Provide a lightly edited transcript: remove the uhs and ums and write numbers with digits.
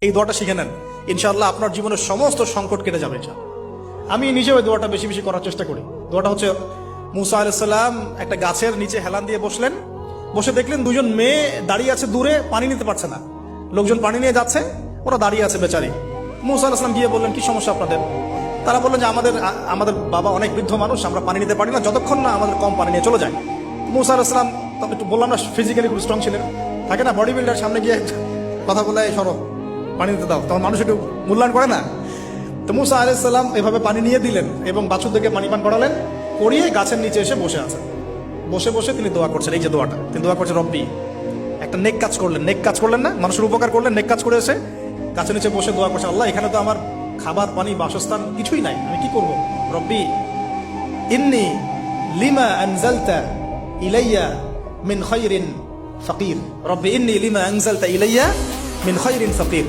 এই দোয়াটা শিখে নেন, ইনশাআল্লাহ আপনার জীবনের সমস্ত সংকট কেটে যাবে। আমি নিজেও এই দোয়াটা বেশি বেশি করার চেষ্টা করি। দোয়াটা হচ্ছে, মুসা আলাইহিস সালাম একটা গাছের নিচে হেলান দিয়ে বসলেন, বসে দেখলেন দুজন মেয়ে দাঁড়িয়ে আছে দূরে, পানি নিতে পারছে না। লোকজন পানি নিয়ে যাচ্ছে, ওরা দাঁড়িয়ে আছে বেচারি। মুসা আলাইহিস সালাম গিয়ে বললেন, কি সমস্যা আপনাদের? তারা বললেন যে আমাদের বাবা অনেক বৃদ্ধ মানুষ, আমরা পানি নিতে পারি না যতক্ষণ না আমাদের কম পানি নিয়ে চলে যায়। মুসা আলাইহিস সালাম, তবে একটু বললাম না ফিজিক্যালি খুব স্ট্রং ছিলেন, থাকে না বডি বিল্ডার, সামনে গিয়ে কথা বলে, সরো পানি দিতে দাও, তখন মানুষ একটু মূল্যায়ন করে না। তো মুসা আলাইহিস সালাম এভাবে পানি নিয়ে দিলেন এবং বাছুরদেরকে পানি পান করালেন, করিয়ে গাছের নিচে এসে বসে আছেন। বসে বসে তিনি দোয়া করছেন, এই যে দোয়াটা তিনি দোয়া করছেন, রব্বি, একটা নেক কাজ করলেন, নেক কাজ করলেন না, মানুষের উপকার করলেন, নেক কাজ করে এসে গাছের নিচে বসে দোয়া করছেন, আল্লাহ এখানে তো আমার খাবার পানি বাসস্থান কিছুই নাই, আমি কি করব? রব্বি ইন্নী লিমা আনজালতা ইলাইয়া মিন খায়রিন ফাকির, রব্বি ইন্নী লিমা আনজালতা ইলাইয়া মিন খায়রিন ফাকির।